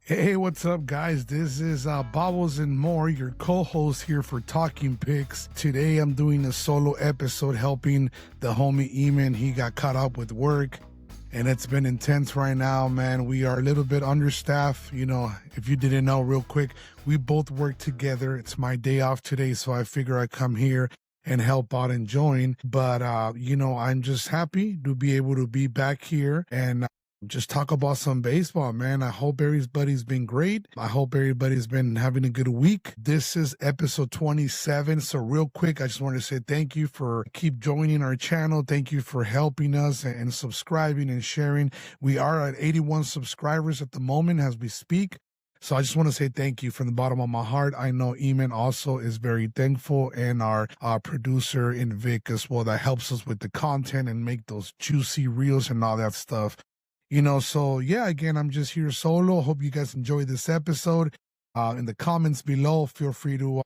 Hey, what's up, guys? This is Bobbles and More, your co-host here for Talking Picks. Today, I'm doing a solo episode helping the homie Eamon. He got caught up with work, and it's been intense right now, man. We are a little bit understaffed. You know, if you didn't know, real quick, we both work together. It's my day off today, so I figure I'd come here and help out and join. But, I'm just happy to be able to be back here and just talk about some baseball, man. I hope everybody's been great. I hope everybody's been having a good week. This is episode 27. So real quick, I just want to say thank you for keep joining our channel. Thank you for helping us and subscribing and sharing. We are at 81 subscribers at the moment as we speak. So I just want to say thank you from the bottom of my heart. I know Eamon also is very thankful, and our producer in Vic as well that helps us with the content and make those juicy reels and all that stuff. So yeah, again, I'm just here solo. Hope you guys enjoyed this episode. In the comments below, feel free to,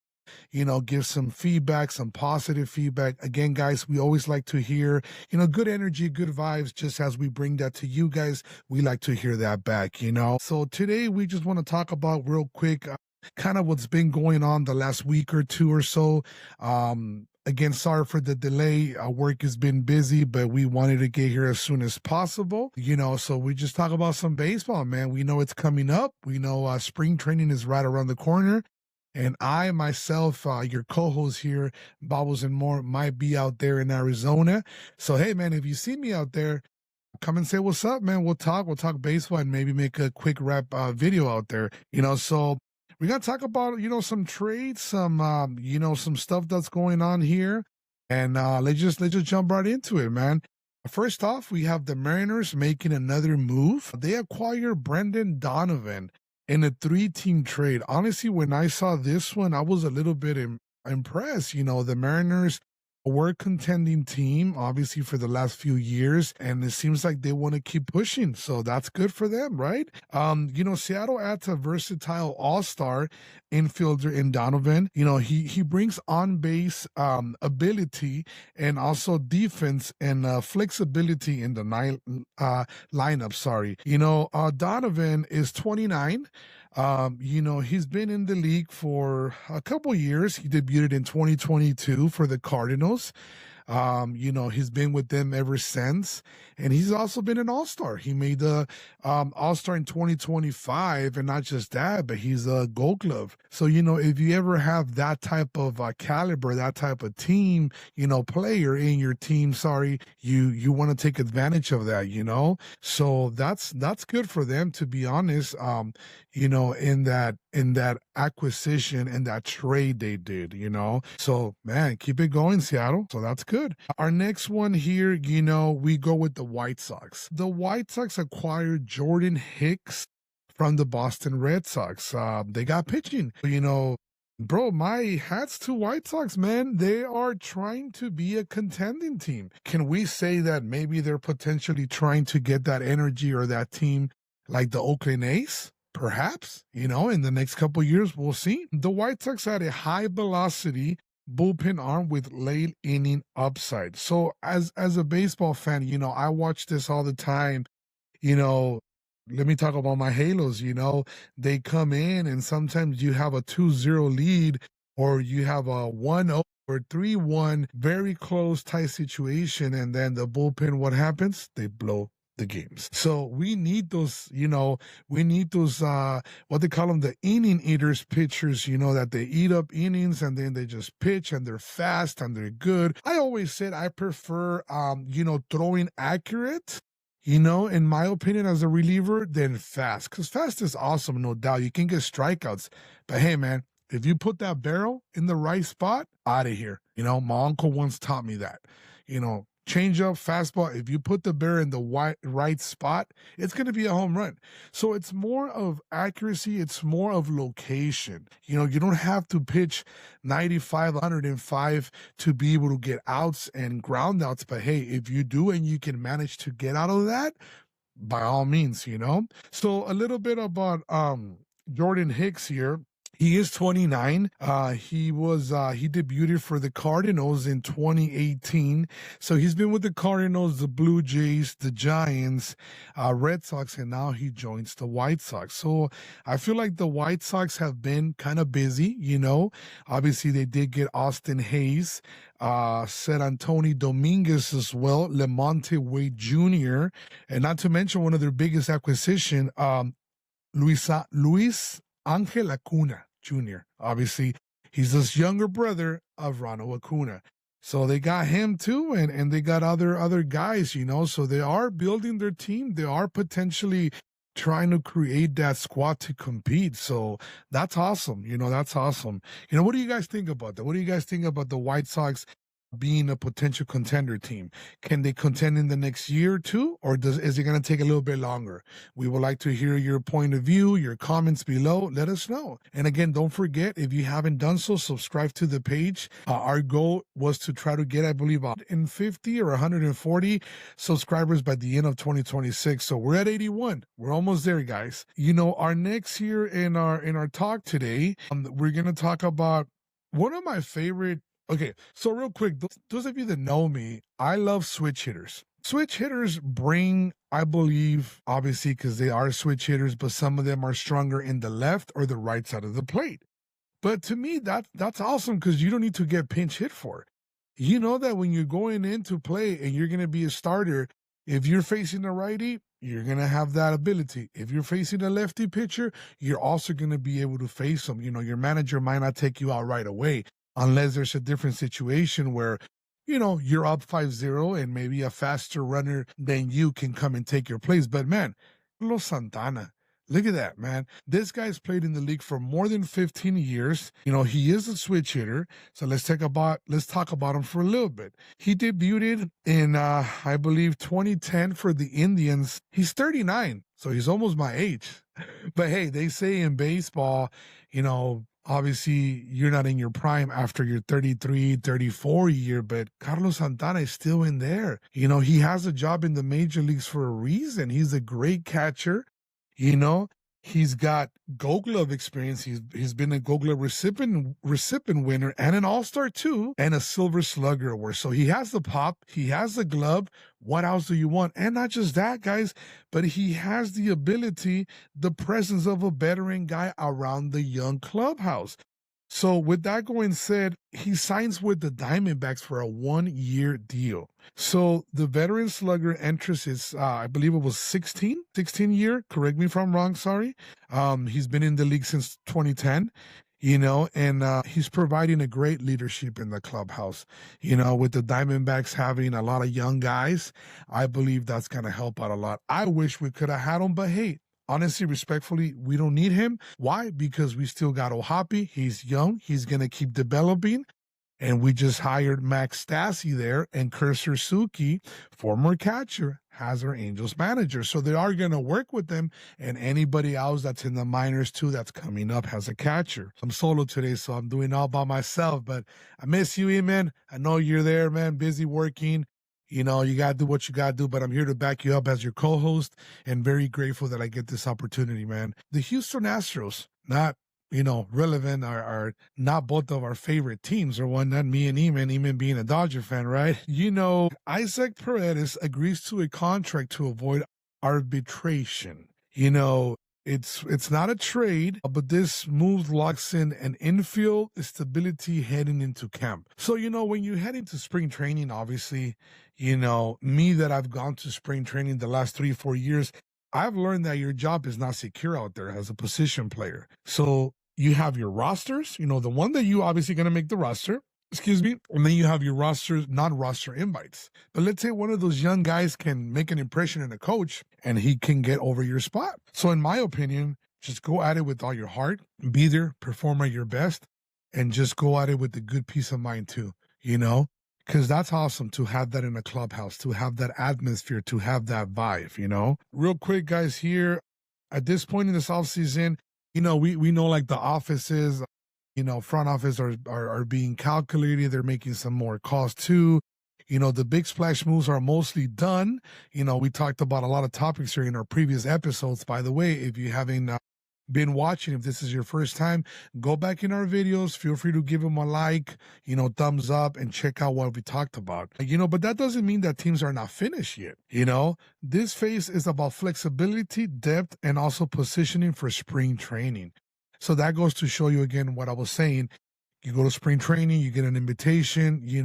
give some feedback, some positive feedback. Again, guys, we always like to hear, good energy, good vibes. Just as we bring that to you guys, we like to hear that back, So today we just want to talk about real quick, kind of what's been going on the last week or two or so. Again, sorry for the delay. Our work has been busy, but we wanted to get here as soon as possible. So we just talk about some baseball, man. We know it's coming up. We know spring training is right around the corner. And I, myself, your co-host here, Bobbles and More, might be out there in Arizona. So, hey, man, if you see me out there, come and say what's up, man. We'll talk baseball and maybe make a quick rap video out there. So we're going to talk about, some trades, some, some stuff that's going on here. And let's just jump right into it, man. First off, we have the Mariners making another move. They acquire Brendan Donovan in a 3-team trade. Honestly, when I saw this one, I was a little bit impressed. The Mariners were a contending team, obviously, for the last few years, and it seems like they want to keep pushing, so that's good for them, right? Seattle adds a versatile all-star infielder in Donovan. He brings on-base ability and also defense and flexibility in the lineup. Sorry. Donovan is 29. He's been in the league for a couple years. He debuted in 2022 for the Cardinals. He's been with them ever since, and he's also been an all-star. He made the all-star in 2025, and not just that, but he's a Gold Glove. So, if you ever have that type of caliber, that type of team, player in your team, you want to take advantage of that, So that's good for them, to be honest. In that acquisition and that trade they did, So, man, keep it going, Seattle. So that's good. Our next one here, we go with the White Sox. The White Sox acquired Jordan Hicks from the Boston Red Sox. They got pitching, Bro, my hats to White Sox, man. They are trying to be a contending team. Can we say that maybe they're potentially trying to get that energy or that team like the Oakland A's? Perhaps, in the next couple of years, we'll see. The White Sox had a high velocity bullpen arm with late inning upside. So as a baseball fan, I watch this all the time. Let me talk about my Halos. They come in and sometimes you have a 2-0 lead, or you have a 1-0 or 3-1, very close, tight situation, and then the bullpen, what happens? They blow the games. So we need those, what they call them, the inning eaters pitchers, that they eat up innings and then they just pitch and they're fast and they're good. I always said I prefer, throwing accurate, in my opinion, as a reliever, than fast. Because fast is awesome, no doubt. You can get strikeouts. But hey, man, if you put that barrel in the right spot, out of here. My uncle once taught me that. Change up, fastball, if you put the barrel in the right spot, it's going to be a home run. So it's more of accuracy. It's more of location. You don't have to pitch 95, 105 to be able to get outs and ground outs. But hey, if you do and you can manage to get out of that, by all means, So a little bit about Jordan Hicks here. He is 29. He debuted for the Cardinals in 2018. So he's been with the Cardinals, the Blue Jays, the Giants, Red Sox, and now he joins the White Sox. So I feel like the White Sox have been kind of busy, you know. Obviously, they did get Austin Hayes, Ser Antonio Dominguez as well, Lamonte Wade Jr., and not to mention one of their biggest acquisition, Luis Angel Acuna Jr. Obviously, he's this younger brother of Ronald Acuna. So they got him too, and they got other guys, you know. So they are building their team. They are potentially trying to create that squad to compete. So that's awesome. You know, that's awesome. You know, what do you guys think about that? What do you guys think about the White Sox being a potential contender team? Can they contend in the next year or two, or is it going to take a little bit longer? We would like to hear your point of view, your comments below. Let us know. And again, don't forget, if you haven't done so, subscribe to the page. Our goal was to try to get, I believe, 150 or 140 subscribers by the end of 2026. So we're at 81. We're almost there, guys. You know, our next here in our talk today, we're going to talk about one of my favorite. Okay, so real quick, those of you that know me, I love switch hitters. Switch hitters bring, I believe, obviously, because they are switch hitters, but some of them are stronger in the left or the right side of the plate. But to me, that's awesome, because you don't need to get pinch hit for it. You know that when you're going in to play and you're going to be a starter, if you're facing a righty, you're going to have that ability. If you're facing a lefty pitcher, you're also going to be able to face them. You know, your manager might not take you out right away, unless there's a different situation where, you know, you're up 5-0 and maybe a faster runner than you can come and take your place. But man, Carlos Santana, look at that, man. This guy's played in the league for more than 15 years. You know, he is a switch hitter. So let's talk about him for a little bit. He debuted in, I believe, 2010 for the Indians. He's 39, so he's almost my age. But hey, they say in baseball, you know, obviously, you're not in your prime after your 33, 34 year, but Carlos Santana is still in there. You know, he has a job in the major leagues for a reason. He's a great catcher. You know, he's got Gold Glove experience. He's been a Gold Glove recipient winner and an All-Star too, and a Silver Slugger award. So he has the pop, he has the glove. What else do you want? And not just that, guys, but he has the ability, the presence of a veteran guy around the young clubhouse. So with that going said, he signs with the Diamondbacks for a 1-year deal. So the veteran slugger enters his, I believe it was 16 year. Correct me if I'm wrong. Sorry. He's been in the league since 2010. You know, and he's providing a great leadership in the clubhouse. You know, with the Diamondbacks having a lot of young guys, I believe that's going to help out a lot. I wish we could have had him, but hey, honestly, respectfully, we don't need him. Why? Because we still got O'Hoppe. He's young. He's going to keep developing. And we just hired Max Stassi there, and Cursor Suki, former catcher, has our Angels manager. So they are going to work with them, and anybody else that's in the minors too that's coming up has a catcher. I'm solo today, so I'm doing all by myself, but I miss you, man. I know you're there, man, busy working. You know, you got to do what you got to do, but I'm here to back you up as your co-host, and very grateful that I get this opportunity, man. The Houston Astros, not, you know, relevant, are not both of our favorite teams, or one, not me and Eamon being a Dodger fan, right? You know, Isaac Paredes agrees to a contract to avoid arbitration. You know, it's not a trade, but this move locks in an infield stability heading into camp. So, you know, when you head into spring training, obviously, you know, me that I've gone to spring training the last 3-4 years, I've learned that your job is not secure out there as a position player. So you have your rosters, you know, the one that you obviously going to make the roster, and then you have your roster, non-roster invites. But let's say one of those young guys can make an impression in a coach and he can get over your spot. So in my opinion, just go at it with all your heart, be there, perform at your best, and just go at it with a good peace of mind too, you know? Because that's awesome to have that in a clubhouse, to have that atmosphere, to have that vibe, you know? Real quick, guys, here, at this point in this offseason, you know, we know like the offices, you know, front office are being calculated. They're making some more calls too. You know, the big splash moves are mostly done. You know, we talked about a lot of topics here in our previous episodes. By the way, if you haven't been watching, if this is your first time, go back in our videos. Feel free to give them a like, thumbs up, and check out what we talked about. But that doesn't mean that teams are not finished yet. This phase is about flexibility, depth, and also positioning for spring training. So that goes to show you again what I was saying. You go to spring training, you get an invitation, you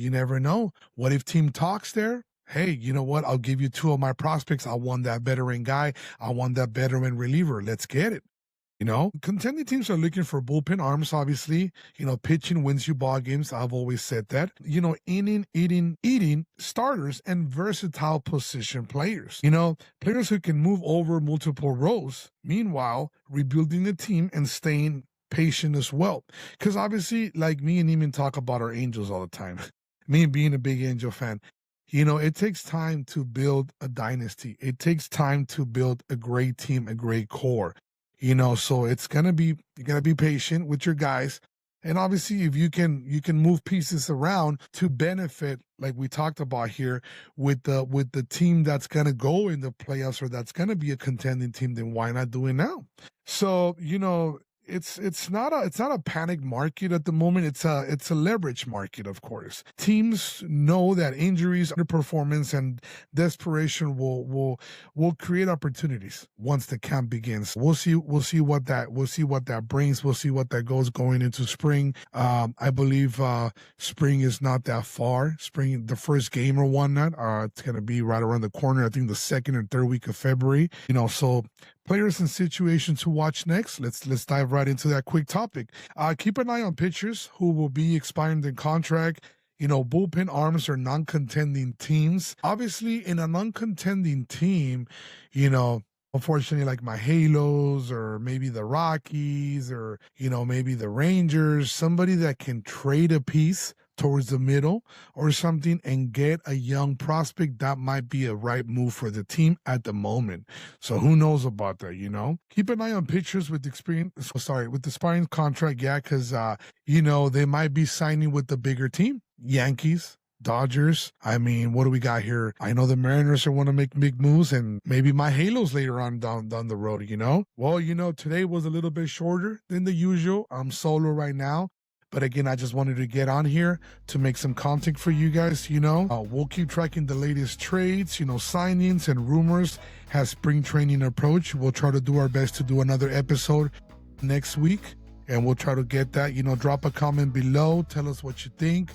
never know. What if team talks there? Hey, you know what? I'll give you 2 of my prospects. I want that veteran guy. I want that veteran reliever. Let's get it. Contending teams are looking for bullpen arms, obviously. Pitching wins you ball games. I've always said that. Inning, eating starters and versatile position players. Players who can move over multiple rows. Meanwhile, rebuilding the team and staying patient as well. Because obviously, like me and Eamon talk about our Angels all the time. Me being a big Angel fan. It takes time to build a dynasty. It takes time to build a great team, a great core. So you gotta be patient with your guys. And obviously, if you can move pieces around to benefit, like we talked about here, with the team that's gonna go in the playoffs or that's gonna be a contending team, then why not do it now? So it's not a panic market at the moment. It's a leverage market, of course. Teams know that injuries, underperformance, and desperation will create opportunities once the camp begins. We'll see what that brings. We'll see what that goes going into spring. I believe spring is not that far. Spring, the first game or whatnot, it's gonna be right around the corner. I think the 2nd or 3rd week of February. So players and situations to watch next. Let's dive right into that quick topic. Keep an eye on pitchers who will be expiring their contract. Bullpen arms or non-contending teams. Obviously, in a non-contending team, unfortunately, like my Halos or maybe the Rockies or, maybe the Rangers, somebody that can trade a piece towards the middle or something and get a young prospect, that might be a right move for the team at the moment. So who knows about that, Keep an eye on pitchers with with the expiring contract, because, they might be signing with the bigger team. Yankees, Dodgers. I mean, what do we got here? I know the Mariners want to make big moves and maybe my Halos later on down the road, Well, today was a little bit shorter than the usual. I'm solo right now. But again, I just wanted to get on here to make some content for you guys, We'll keep tracking the latest trades, signings and rumors as spring training approach. We'll try to do our best to do another episode next week. And we'll try to get that, drop a comment below. Tell us what you think.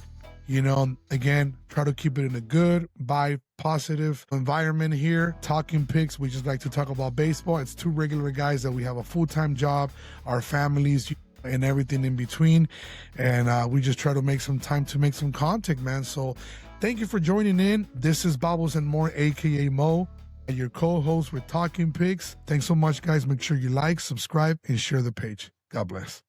Again, try to keep it in a good, positive environment here. Talking picks, we just like to talk about baseball. It's 2 regular guys that we have a full-time job, our families, and everything in between. And we just try to make some time to make some content, man. So thank you for joining in. This is Bobbles and More, aka Mo, your co-host with Talking Picks. Thanks so much, guys. Make sure you like, subscribe, and share the page. God bless.